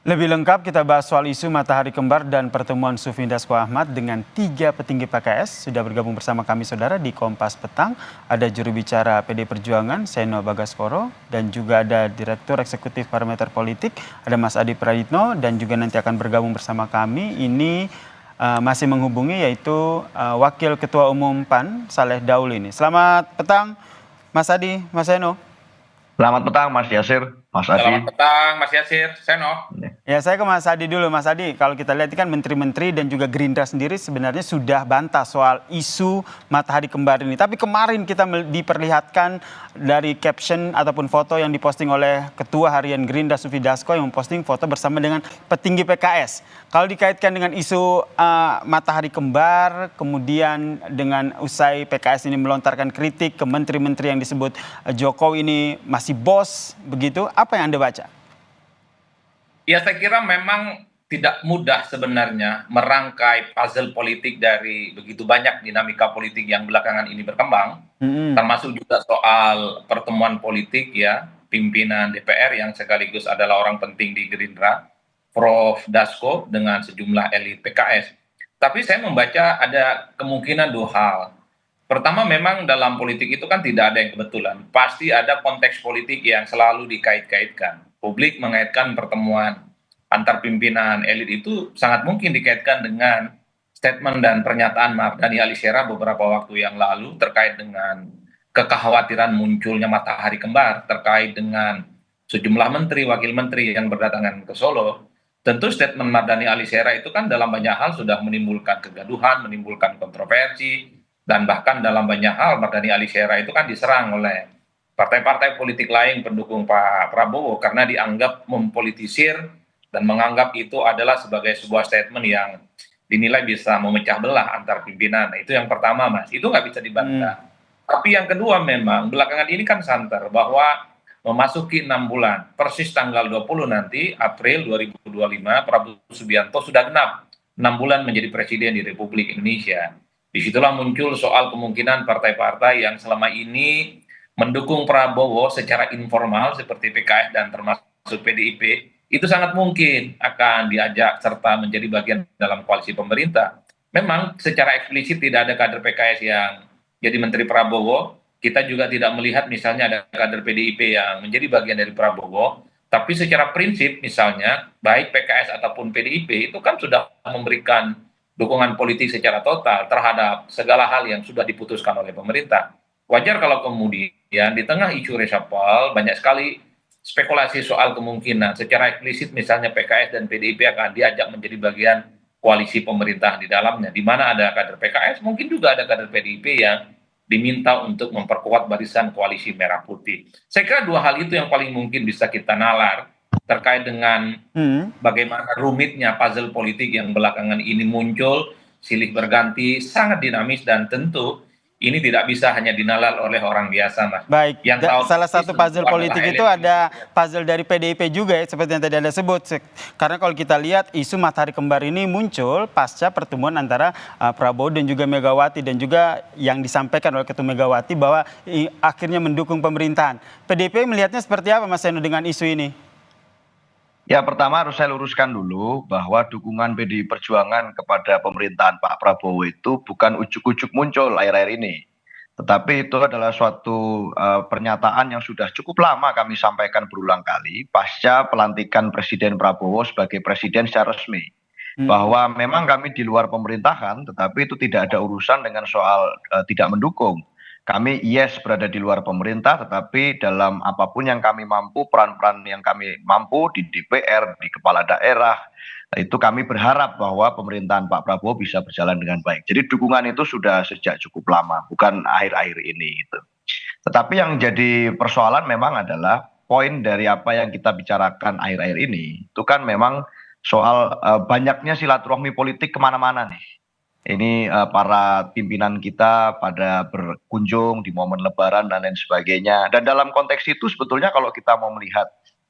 Lebih lengkap kita bahas soal isu Matahari Kembar dan pertemuan Sufmi Dasko Ahmad dengan 3 petinggi PKS. Sudah bergabung bersama kami saudara di Kompas Petang. Ada juru bicara PD Perjuangan, Seno Bagaskoro. Dan juga ada Direktur Eksekutif Parameter Politik, ada Mas Adi Prayitno. Dan juga nanti akan bergabung bersama kami. Ini masih menghubungi yaitu Wakil Ketua Umum PAN, Saleh Daul ini. Selamat petang Mas Adi, Mas Seno. Selamat petang Mas Yasir, Mas Adi. Selamat petang Mas Yasir, Seno. Ya, saya ke Mas Adi dulu. Mas Adi, kalau kita lihat kan menteri-menteri dan juga Gerindra sendiri sebenarnya sudah bantah soal isu Matahari Kembar ini. Tapi kemarin kita diperlihatkan dari caption ataupun foto yang diposting oleh Ketua Harian Gerindra Sufmi Dasko yang memposting foto bersama dengan petinggi PKS. Kalau dikaitkan dengan isu Matahari Kembar, kemudian dengan usai PKS ini melontarkan kritik ke menteri-menteri yang disebut Jokowi ini masih bos, begitu, apa yang Anda baca? Ya, saya kira memang tidak mudah sebenarnya merangkai puzzle politik dari begitu banyak dinamika politik yang belakangan ini berkembang, termasuk juga soal pertemuan politik ya, pimpinan DPR yang sekaligus adalah orang penting di Gerindra, Prof. Dasko dengan sejumlah elit PKS. Tapi saya membaca ada kemungkinan dua hal. Pertama, memang dalam politik itu kan tidak ada yang kebetulan. Pasti ada konteks politik yang selalu dikait-kaitkan. Publik mengaitkan pertemuan antar pimpinan elit itu sangat mungkin dikaitkan dengan statement dan pernyataan Mardhani Alisera beberapa waktu yang lalu terkait dengan kekhawatiran munculnya Matahari Kembar, terkait dengan sejumlah menteri, wakil menteri yang berdatangan ke Solo. Tentu statement Mardhani Alisera itu kan dalam banyak hal sudah menimbulkan kegaduhan, menimbulkan kontroversi, dan bahkan dalam banyak hal Mardhani Alisera itu kan diserang oleh partai-partai politik lain pendukung Pak Prabowo karena dianggap mempolitisir dan menganggap itu adalah sebagai sebuah statement yang dinilai bisa memecah belah antar pimpinan. Nah, itu yang pertama, Mas. Itu nggak bisa dibantah. Tapi yang kedua memang belakangan ini kan santer bahwa memasuki 6 bulan, persis tanggal 20 nanti, April 2025, Prabowo Subianto sudah genap 6 bulan menjadi presiden di Republik Indonesia. Disitulah muncul soal kemungkinan partai-partai yang selama ini mendukung Prabowo secara informal seperti PKS dan termasuk PDIP, itu sangat mungkin akan diajak serta menjadi bagian dalam koalisi pemerintah. Memang secara eksplisit tidak ada kader PKS yang jadi menteri Prabowo, kita juga tidak melihat misalnya ada kader PDIP yang menjadi bagian dari Prabowo, tapi secara prinsip misalnya baik PKS ataupun PDIP itu kan sudah memberikan dukungan politik secara total terhadap segala hal yang sudah diputuskan oleh pemerintah. Wajar kalau kemudian di tengah isu reshuffle banyak sekali spekulasi soal kemungkinan secara eksplisit misalnya PKS dan PDIP akan diajak menjadi bagian koalisi pemerintah di dalamnya, di mana ada kader PKS, mungkin juga ada kader PDIP yang diminta untuk memperkuat barisan koalisi merah putih. Saya kira dua hal itu yang paling mungkin bisa kita nalar terkait dengan bagaimana rumitnya puzzle politik yang belakangan ini muncul, silih berganti, sangat dinamis, dan tentu ini tidak bisa hanya dinalar oleh orang biasa, Mas. Baik, yang tahu salah satu puzzle politik itu ada puzzle dari PDIP juga ya, seperti yang tadi Anda sebut. Karena kalau kita lihat isu Matahari Kembar ini muncul pasca pertemuan antara Prabowo dan juga Megawati, dan juga yang disampaikan oleh Ketua Megawati bahwa akhirnya mendukung pemerintahan. PDIP melihatnya seperti apa, Mas Seno, dengan isu ini? Ya, pertama harus saya luruskan dulu bahwa dukungan PDI Perjuangan kepada pemerintahan Pak Prabowo itu bukan ujuk-ujuk muncul akhir-akhir ini. Tetapi itu adalah suatu pernyataan yang sudah cukup lama kami sampaikan berulang kali pasca pelantikan Presiden Prabowo sebagai presiden secara resmi. Bahwa memang kami di luar pemerintahan, tetapi itu tidak ada urusan dengan soal tidak mendukung. Kami yes berada di luar pemerintah, tetapi dalam apapun yang kami mampu, peran-peran yang kami mampu di DPR, di kepala daerah, itu kami berharap bahwa pemerintahan Pak Prabowo bisa berjalan dengan baik. Jadi dukungan itu sudah sejak cukup lama, bukan akhir-akhir ini gitu. Tetapi yang jadi persoalan memang adalah poin dari apa yang kita bicarakan akhir-akhir ini, itu kan memang soal banyaknya silaturahmi politik kemana-mana nih. Ini para pimpinan kita pada berkunjung di momen Lebaran dan lain sebagainya. Dan dalam konteks itu sebetulnya kalau kita mau melihat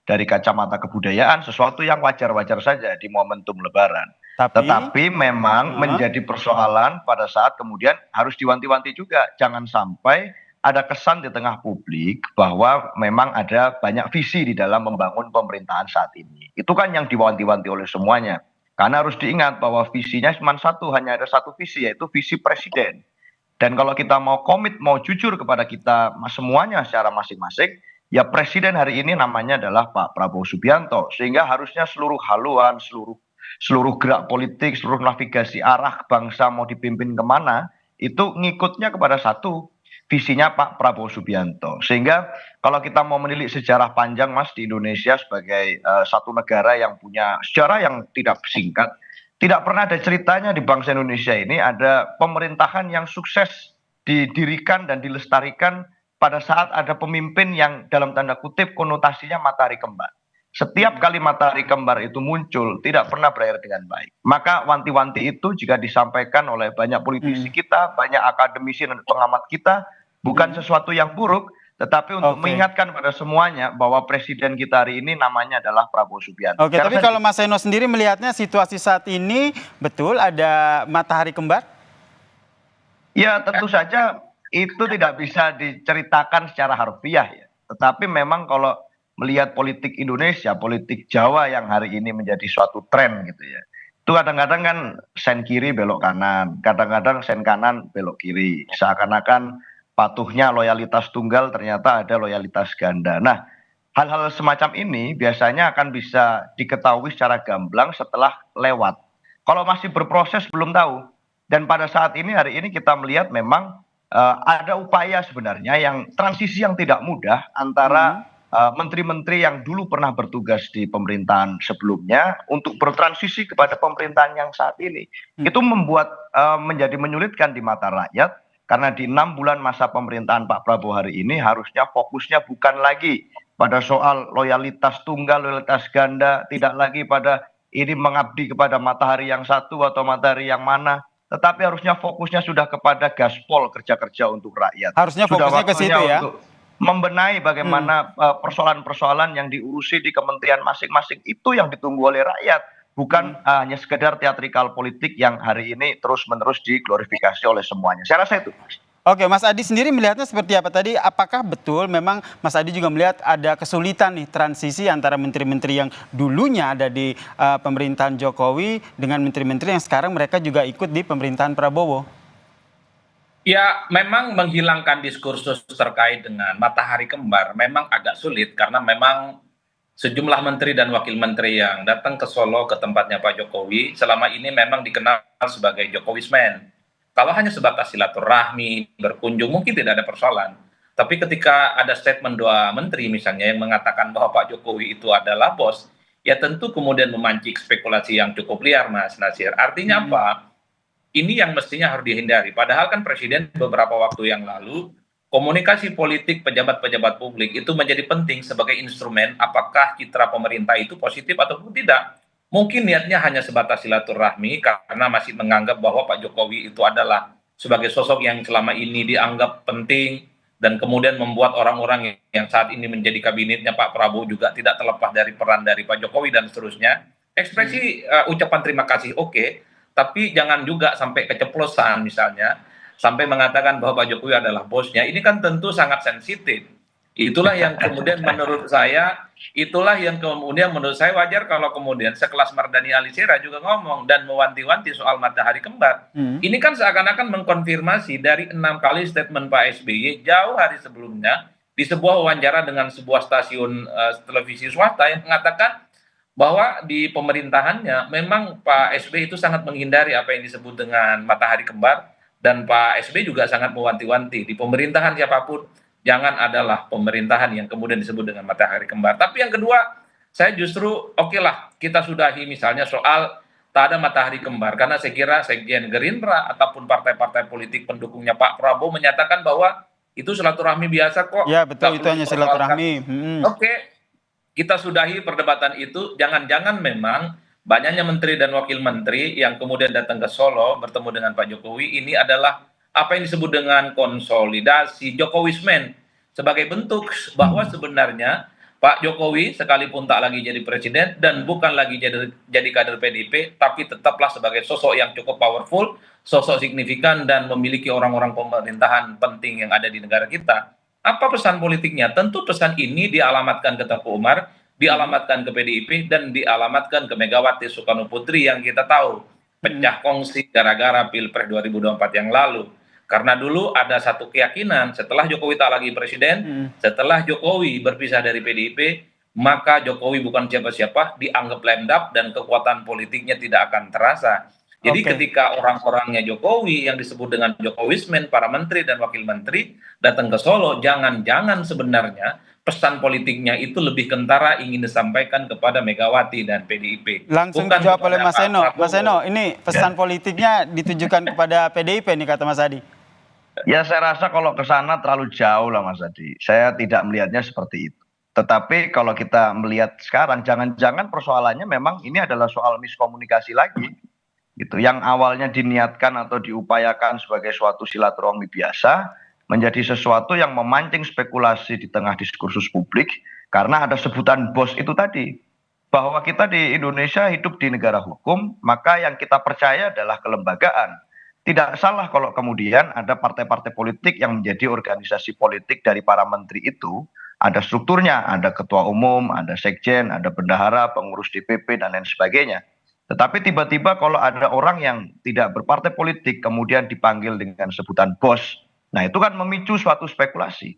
dari kacamata kebudayaan, sesuatu yang wajar-wajar saja di momentum Lebaran. Tetapi memang menjadi persoalan pada saat kemudian harus diwanti-wanti juga. Jangan sampai ada kesan di tengah publik bahwa memang ada banyak visi di dalam membangun pemerintahan saat ini. Itu kan yang diwanti-wanti oleh semuanya. Karena harus diingat bahwa visinya cuma satu, hanya ada satu visi, yaitu visi presiden. Dan kalau kita mau komit, mau jujur kepada kita semuanya secara masing-masing, ya presiden hari ini namanya adalah Pak Prabowo Subianto. Sehingga harusnya seluruh haluan, seluruh gerak politik, seluruh navigasi arah bangsa mau dipimpin kemana, itu ngikutnya kepada satu, visinya Pak Prabowo Subianto. Sehingga kalau kita mau menilik sejarah panjang Mas di Indonesia sebagai satu negara yang punya sejarah yang tidak singkat, tidak pernah ada ceritanya di bangsa Indonesia ini ada pemerintahan yang sukses didirikan dan dilestarikan pada saat ada pemimpin yang dalam tanda kutip konotasinya matahari kembar. Setiap kali matahari kembar itu muncul, tidak pernah berakhir dengan baik. Maka wanti-wanti itu jika disampaikan oleh banyak politisi kita, banyak akademisi dan pengamat kita, bukan sesuatu yang buruk, tetapi untuk mengingatkan pada semuanya bahwa presiden kita hari ini namanya adalah Prabowo Subianto. Oke, tapi kalau Mas Eno sendiri melihatnya situasi saat ini betul ada matahari kembar? Ya tentu saja itu tidak bisa diceritakan secara harfiah ya. Tetapi memang kalau melihat politik Indonesia, politik Jawa yang hari ini menjadi suatu tren gitu ya. Itu kadang-kadang kan sen kiri belok kanan, kadang-kadang sen kanan belok kiri. Seakan-akan patuhnya loyalitas tunggal ternyata ada loyalitas ganda. Nah, hal-hal semacam ini biasanya akan bisa diketahui secara gamblang setelah lewat. Kalau masih berproses belum tahu. Dan pada saat ini hari ini kita melihat memang ada upaya sebenarnya yang transisi yang tidak mudah antara menteri-menteri yang dulu pernah bertugas di pemerintahan sebelumnya untuk bertransisi kepada pemerintahan yang saat ini. Itu membuat menjadi menyulitkan di mata rakyat karena di 6 bulan masa pemerintahan Pak Prabowo hari ini harusnya fokusnya bukan lagi pada soal loyalitas tunggal, loyalitas ganda, tidak lagi pada ini mengabdi kepada matahari yang satu atau matahari yang mana, tetapi harusnya fokusnya sudah kepada gaspol kerja-kerja untuk rakyat. Harusnya sudah fokusnya ke situ ya. Untuk membenahi bagaimana persoalan-persoalan yang diurusi di kementerian masing-masing itu yang ditunggu oleh rakyat, bukan hanya sekedar teatrikal politik yang hari ini terus-menerus diglorifikasi oleh semuanya. Saya rasa itu. Oke, Mas Adi sendiri melihatnya seperti apa tadi? Apakah betul memang Mas Adi juga melihat ada kesulitan nih transisi antara menteri-menteri yang dulunya ada di pemerintahan Jokowi dengan menteri-menteri yang sekarang mereka juga ikut di pemerintahan Prabowo? Ya, memang menghilangkan diskursus terkait dengan matahari kembar memang agak sulit karena memang sejumlah menteri dan wakil menteri yang datang ke Solo ke tempatnya Pak Jokowi selama ini memang dikenal sebagai Jokowismen. Kalau hanya sebatas silaturahmi, berkunjung mungkin tidak ada persoalan. Tapi ketika ada statement 2 menteri misalnya yang mengatakan bahwa Pak Jokowi itu adalah bos, ya tentu kemudian memancing spekulasi yang cukup liar Mas Nasir. Artinya apa? Ini yang mestinya harus dihindari. Padahal kan Presiden beberapa waktu yang lalu, komunikasi politik pejabat-pejabat publik itu menjadi penting sebagai instrumen apakah citra pemerintah itu positif ataupun tidak. Mungkin niatnya hanya sebatas silaturahmi karena masih menganggap bahwa Pak Jokowi itu adalah sebagai sosok yang selama ini dianggap penting dan kemudian membuat orang-orang yang saat ini menjadi kabinetnya Pak Prabowo juga tidak terlepas dari peran dari Pak Jokowi dan seterusnya. Ekspresi ucapan terima kasih oke. Tapi jangan juga sampai keceplosan misalnya, sampai mengatakan bahwa Pak Jokowi adalah bosnya, ini kan tentu sangat sensitif. Itulah yang kemudian menurut saya wajar kalau kemudian sekelas Mardhani Alisera juga ngomong dan mewanti-wanti soal matahari kembar. Ini kan seakan-akan mengkonfirmasi dari 6 kali statement Pak SBY jauh hari sebelumnya di sebuah wawancara dengan sebuah stasiun televisi swasta yang mengatakan bahwa di pemerintahannya memang Pak SBY itu sangat menghindari apa yang disebut dengan matahari kembar dan Pak SBY juga sangat mewanti-wanti di pemerintahan siapapun jangan adalah pemerintahan yang kemudian disebut dengan matahari kembar. Tapi yang kedua, saya justru lah kita sudahi misalnya soal tak ada matahari kembar karena saya kira Sekjen Gerindra ataupun partai-partai politik pendukungnya Pak Prabowo menyatakan bahwa itu silaturahmi biasa kok. Ya betul, itu hanya silaturahmi. Kita sudahi perdebatan itu, jangan-jangan memang banyaknya menteri dan wakil menteri yang kemudian datang ke Solo bertemu dengan Pak Jokowi ini adalah apa yang disebut dengan konsolidasi Jokowismen sebagai bentuk bahwa sebenarnya Pak Jokowi sekalipun tak lagi jadi presiden dan bukan lagi jadi kader PDIP, tapi tetaplah sebagai sosok yang cukup powerful, sosok signifikan dan memiliki orang-orang pemerintahan penting yang ada di negara kita. Apa pesan politiknya? Tentu pesan ini dialamatkan ke Teguh Umar, dialamatkan ke PDIP, dan dialamatkan ke Megawati Soekarno Putri yang kita tahu pecah kongsi gara-gara Pilpres 2024 yang lalu. Karena dulu ada satu keyakinan, setelah Jokowi tak lagi presiden, setelah Jokowi berpisah dari PDIP, maka Jokowi bukan siapa-siapa, dianggap lame duck dan kekuatan politiknya tidak akan terasa. Jadi ketika orang-orangnya Jokowi yang disebut dengan Jokowismen, para menteri dan wakil menteri datang ke Solo, jangan-jangan sebenarnya pesan politiknya itu lebih kentara ingin disampaikan kepada Megawati dan PDIP. Langsung Bukan dijawab oleh kepada Mas Pak Eno. Prabowo. Mas Eno, ini pesan politiknya ditujukan kepada PDIP nih kata Mas Adi. Ya saya rasa kalau ke sana terlalu jauh lah Mas Adi. Saya tidak melihatnya seperti itu. Tetapi kalau kita melihat sekarang, jangan-jangan persoalannya memang ini adalah soal miskomunikasi lagi. Gitu. Yang awalnya diniatkan atau diupayakan sebagai suatu silaturahmi biasa, menjadi sesuatu yang memancing spekulasi di tengah diskursus publik, karena ada sebutan bos itu tadi. Bahwa kita di Indonesia hidup di negara hukum, maka yang kita percaya adalah kelembagaan. Tidak salah kalau kemudian ada partai-partai politik yang menjadi organisasi politik dari para menteri itu, ada strukturnya, ada ketua umum, ada sekjen, ada bendahara, pengurus DPP, dan lain sebagainya. Tetapi tiba-tiba kalau ada orang yang tidak berpartai politik kemudian dipanggil dengan sebutan bos, nah itu kan memicu suatu spekulasi.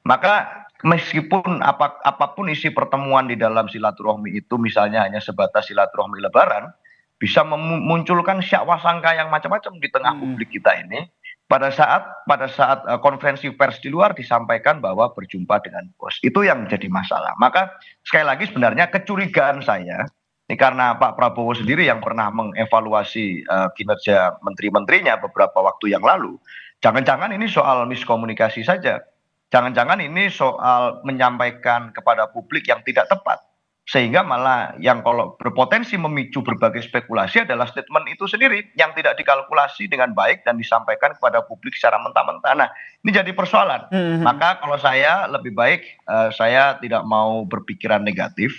Maka meskipun apapun isi pertemuan di dalam silaturahmi itu misalnya hanya sebatas silaturahmi lebaran, bisa memunculkan sangka yang macam-macam di tengah publik kita ini. Pada saat konferensi pers di luar disampaikan bahwa berjumpa dengan bos, itu yang menjadi masalah. Maka sekali lagi sebenarnya kecurigaan saya ini karena Pak Prabowo sendiri yang pernah mengevaluasi kinerja menteri-menterinya beberapa waktu yang lalu. Jangan-jangan ini soal miskomunikasi saja. Jangan-jangan ini soal menyampaikan kepada publik yang tidak tepat. Sehingga malah yang kalau berpotensi memicu berbagai spekulasi adalah statement itu sendiri yang tidak dikalkulasi dengan baik dan disampaikan kepada publik secara mentah-mentah. Nah, ini jadi persoalan. Maka kalau saya lebih baik saya tidak mau berpikiran negatif.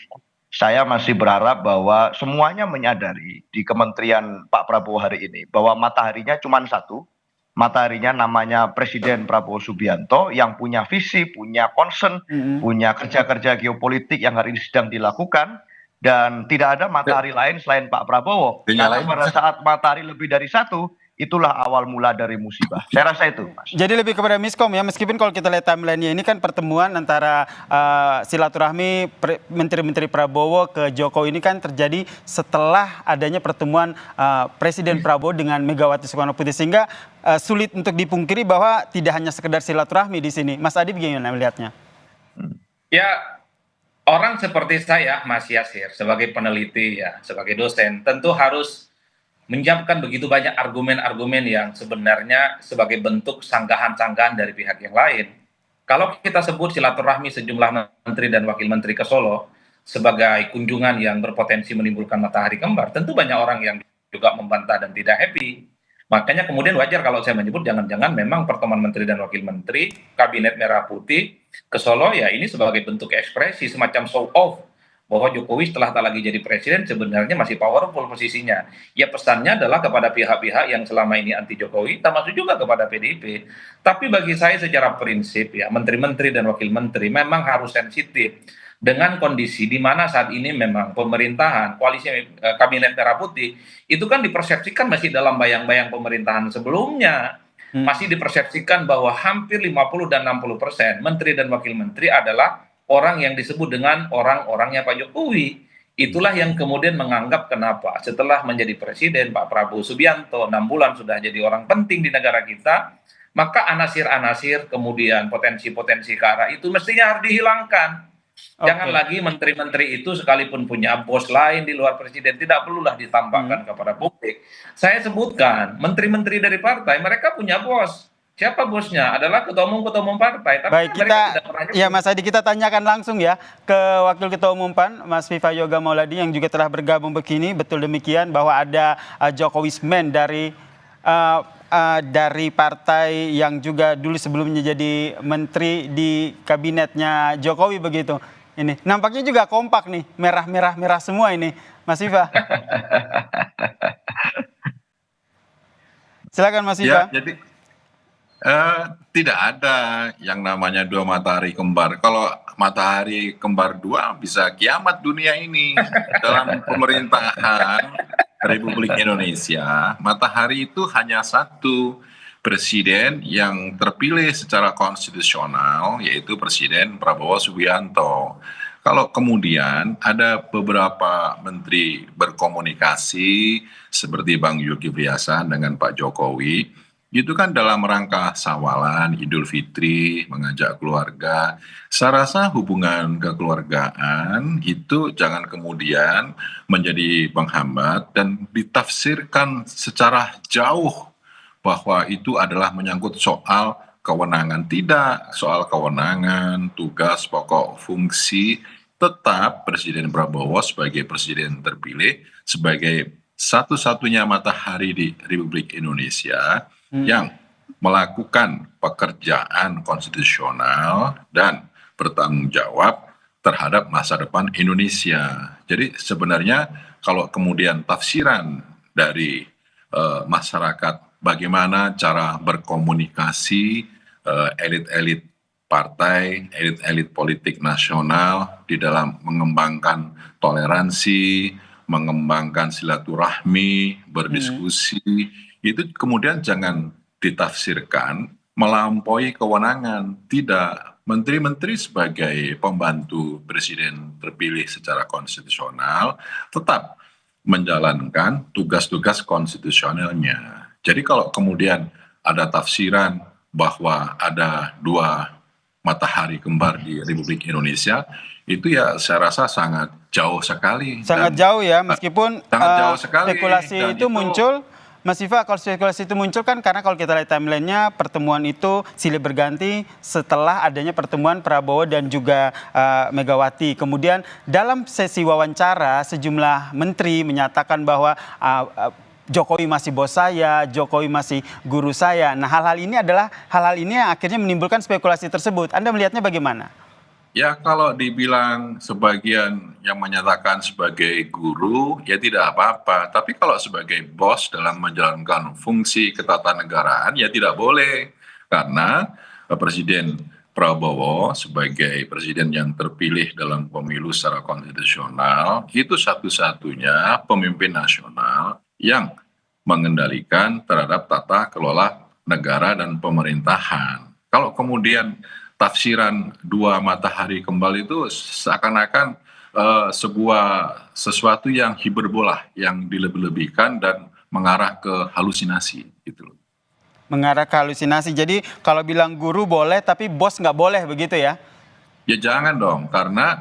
Saya masih berharap bahwa semuanya menyadari di Kementerian Pak Prabowo hari ini bahwa mataharinya cuma satu. Mataharinya namanya Presiden Prabowo Subianto yang punya visi, punya concern, punya kerja-kerja geopolitik yang hari ini sedang dilakukan, dan tidak ada matahari lain selain Pak Prabowo. Karena pada saat matahari lebih dari satu, itulah awal mula dari musibah. Saya rasa itu, Mas. Jadi lebih kepada miskom ya, meskipun kalau kita lihat timeline-nya ini kan pertemuan antara silaturahmi Menteri-Menteri Prabowo ke Jokowi ini kan terjadi setelah adanya pertemuan Presiden Prabowo dengan Megawati Soekarno Putri, sehingga sulit untuk dipungkiri bahwa tidak hanya sekedar silaturahmi di sini. Mas Adi bagaimana melihatnya? Ya, orang seperti saya, Mas Yasir, sebagai peneliti ya, sebagai dosen, tentu harus menyiapkan begitu banyak argumen-argumen yang sebenarnya sebagai bentuk sanggahan-sanggahan dari pihak yang lain. Kalau kita sebut silaturahmi sejumlah menteri dan wakil menteri ke Solo sebagai kunjungan yang berpotensi menimbulkan matahari kembar, tentu banyak orang yang juga membantah dan tidak happy. Makanya kemudian wajar kalau saya menyebut jangan-jangan memang pertemuan menteri dan wakil menteri Kabinet Merah Putih ke Solo ya ini sebagai bentuk ekspresi semacam show off bahwa Jokowi setelah tak lagi jadi presiden sebenarnya masih powerful posisinya. Ya pesannya adalah kepada pihak-pihak yang selama ini anti Jokowi, termasuk juga kepada PDIP. Tapi bagi saya secara prinsip ya, menteri-menteri dan wakil menteri memang harus sensitif dengan kondisi di mana saat ini memang pemerintahan, koalisi Kabinet Merah Putih, itu kan dipersepsikan masih dalam bayang-bayang pemerintahan sebelumnya. Masih dipersepsikan bahwa hampir 50 dan 60% menteri dan wakil menteri adalah orang yang disebut dengan orang-orangnya Pak Jokowi. Itulah yang kemudian menganggap kenapa setelah menjadi presiden Pak Prabowo Subianto 6 bulan sudah jadi orang penting di negara kita, maka anasir-anasir kemudian potensi-potensi ke arah itu mestinya harus dihilangkan. Jangan lagi menteri-menteri itu sekalipun punya bos lain di luar presiden tidak perlulah ditampakkan kepada publik. Saya sebutkan menteri-menteri dari partai mereka punya bos. Siapa bosnya? Adalah ketua umum partai. Tapi baik, ya Mas Adi, kita tanyakan langsung ya ke Wakil Ketua Umum PAN, Mas Viva Yoga Mauladi yang juga telah bergabung begini. Betul demikian bahwa ada Jokowismen dari partai yang juga dulu sebelumnya jadi menteri di kabinetnya Jokowi begitu. Ini nampaknya juga kompak nih, merah semua ini, Mas Viva. Silakan Mas Ya, Viva. jadi tidak ada yang namanya dua matahari kembar. Kalau matahari kembar dua bisa kiamat dunia ini. Dalam pemerintahan Republik Indonesia, matahari itu hanya satu, presiden yang terpilih secara konstitusional, yaitu Presiden Prabowo Subianto. Kalau kemudian ada beberapa menteri berkomunikasi seperti Bang Zulkifli Hasan dengan Pak Jokowi, itu kan dalam rangka sawalan, Idul Fitri, mengajak keluarga. Saya rasa hubungan kekeluargaan itu jangan kemudian menjadi penghambat dan ditafsirkan secara jauh bahwa itu adalah menyangkut soal kewenangan. Tidak, soal kewenangan, tugas, pokok, fungsi, tetap Presiden Prabowo sebagai presiden terpilih, sebagai satu-satunya matahari di Republik Indonesia yang melakukan pekerjaan konstitusional dan bertanggung jawab terhadap masa depan Indonesia. Jadi sebenarnya kalau kemudian tafsiran dari masyarakat bagaimana cara berkomunikasi elit-elit partai, elit-elit politik nasional di dalam mengembangkan toleransi, mengembangkan silaturahmi, berdiskusi, itu kemudian jangan ditafsirkan melampaui kewenangan. Tidak, menteri-menteri sebagai pembantu presiden terpilih secara konstitusional tetap menjalankan tugas-tugas konstitusionalnya. Jadi kalau kemudian ada tafsiran bahwa ada dua matahari kembar di Republik Indonesia, itu ya saya rasa sangat jauh sekali. Sangat jauh ya, meskipun sangat jauh sekali. spekulasi Dan itu muncul, Mas Viva, kalau spekulasi itu muncul kan karena kalau kita lihat timelinenya, pertemuan itu silih berganti setelah adanya pertemuan Prabowo dan juga Megawati. Kemudian dalam sesi wawancara sejumlah menteri menyatakan bahwa Jokowi masih bos saya, Jokowi masih guru saya. Nah, hal-hal ini yang akhirnya menimbulkan spekulasi tersebut. Anda melihatnya bagaimana? Ya, kalau dibilang sebagian yang menyatakan sebagai guru, ya tidak apa-apa. Tapi kalau sebagai bos dalam menjalankan fungsi ketatanegaraan, ya tidak boleh. Karena Presiden Prabowo sebagai presiden yang terpilih dalam pemilu secara konstitusional, itu satu-satunya pemimpin nasional yang mengendalikan terhadap tata kelola negara dan pemerintahan. Kalau kemudian tafsiran dua matahari kembali itu seakan-akan sesuatu yang hiperbola, yang dilebih-lebihkan dan mengarah ke halusinasi gitu loh. Mengarah ke halusinasi. Jadi kalau bilang guru boleh tapi bos nggak boleh begitu ya? Ya jangan dong, karena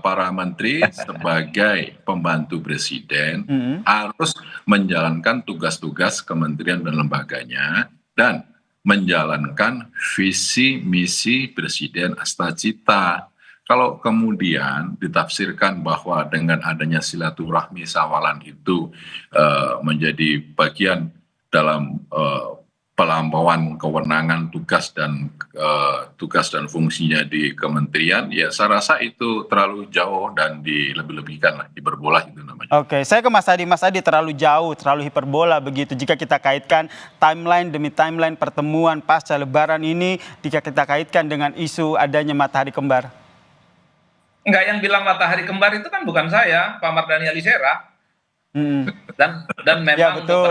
para menteri sebagai pembantu presiden harus menjalankan tugas-tugas kementerian dan lembaganya dan menjalankan visi misi presiden Astagita. Kalau kemudian ditafsirkan bahwa dengan adanya silaturahmi sawalan itu menjadi bagian dalam pelampauan kewenangan tugas dan fungsinya di kementerian, ya saya rasa itu terlalu jauh dan dilebih-lebihkan lah, hiperbola itu namanya. Oke, saya ke Mas Adi. Mas Adi, terlalu jauh, terlalu hiperbola begitu jika kita kaitkan timeline demi timeline pertemuan pasca Lebaran ini, jika kita kaitkan dengan isu adanya matahari kembar. Enggak, yang bilang matahari kembar itu kan bukan saya, Pak Mardhani Alisera. Dan memang ya betul.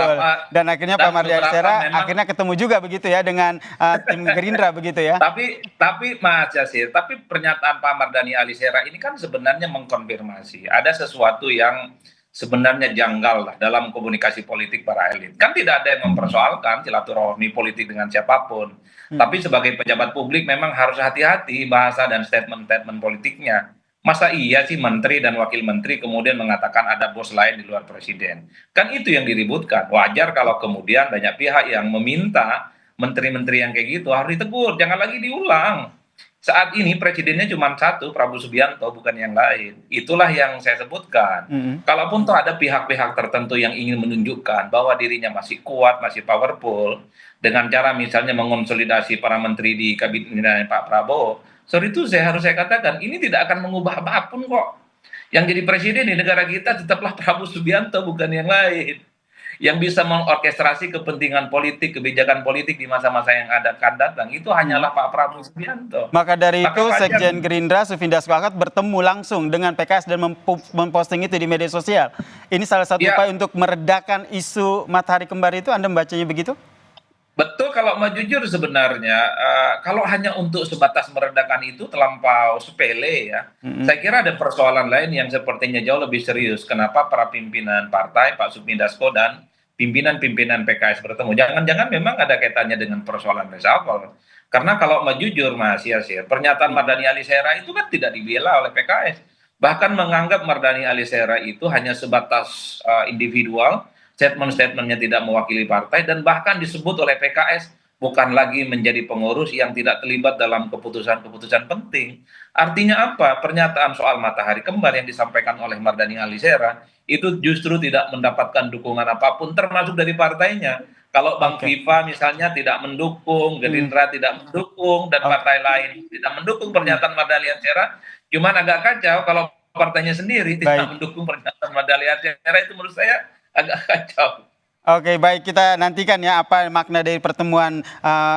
Dan akhirnya Pak Mardhani Alisera akhirnya ketemu juga begitu ya dengan tim Gerindra begitu ya. Tapi Mas Yasir, tapi pernyataan Pak Mardhani Alisera ini kan sebenarnya mengkonfirmasi ada sesuatu yang sebenarnya janggal lah dalam komunikasi politik para elit. Kan tidak ada yang mempersoalkan silaturahmi politik dengan siapapun. Tapi sebagai pejabat publik memang harus hati-hati bahasa dan statement-statement politiknya. Masa iya sih menteri dan wakil menteri kemudian mengatakan ada bos lain di luar presiden? Kan itu yang diributkan. Wajar kalau kemudian banyak pihak yang meminta menteri-menteri yang kayak gitu harus ditegur, jangan lagi diulang. Saat ini presidennya cuma satu, Prabowo Subianto, bukan yang lain. Itulah yang saya sebutkan. Kalaupun tuh ada pihak-pihak tertentu yang ingin menunjukkan bahwa dirinya masih kuat, masih powerful, dengan cara misalnya mengonsolidasi para menteri di kabinet Pak Prabowo, Sorry itu harus saya katakan, ini tidak akan mengubah apapun kok. Yang jadi presiden di negara kita tetaplah Prabowo Subianto, bukan yang lain. Yang bisa mengorkestrasi kepentingan politik, kebijakan politik di masa-masa yang akan datang, itu hanyalah Pak Prabowo Subianto. Maka dari itu wajar. Sekjen Gerindra Sufinda Squakhat bertemu langsung dengan PKS dan memposting itu di media sosial. Ini salah satu upaya untuk meredakan isu matahari kembar itu, Anda membacanya begitu? Betul, kalau mau jujur sebenarnya, kalau hanya untuk sebatas meredakan itu terlampau sepele ya. Saya kira ada persoalan lain yang sepertinya jauh lebih serius. Kenapa para pimpinan partai, Pak Sufmi Dasko dan pimpinan-pimpinan PKS bertemu? Jangan-jangan memang ada kaitannya dengan persoalan reshuffle. Karena kalau mau jujur Mas Yasir, pernyataan Mardhani Alisera itu kan tidak dibela oleh PKS. Bahkan menganggap Mardhani Alisera itu hanya sebatas individual, statement-statementnya tidak mewakili partai, dan bahkan disebut oleh PKS bukan lagi menjadi pengurus yang tidak terlibat dalam keputusan-keputusan penting. Artinya apa? Pernyataan soal matahari kembar yang disampaikan oleh Mardhani Alisera itu justru tidak mendapatkan dukungan apapun termasuk dari partainya. Kalau Bang Viva misalnya tidak mendukung, Gerindra tidak mendukung, dan partai lain tidak mendukung pernyataan Mardhani Alisera, cuman agak kacau kalau partainya sendiri tidak mendukung pernyataan Mardhani Alisera, itu menurut saya agak kacau. Oke, baik, kita nantikan ya apa makna dari pertemuan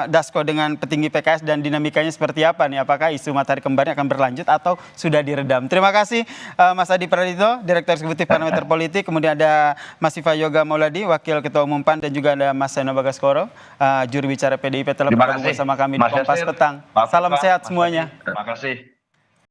Dasko dengan petinggi PKS dan dinamikanya seperti apa nih. Apakah isu matahari kembarnya akan berlanjut atau sudah diredam. Terima kasih Mas Adi Praditno, Direktur Eksekutif Parameter Politik. Kemudian ada Mas Viva Yoga Mauladi, Wakil Ketua Umum PAN, dan juga ada Mas Seno Bagaskoro, juru bicara PDIP telah bergabung bersama kami di Kompas Petang. Salam sehat semuanya. Terima kasih.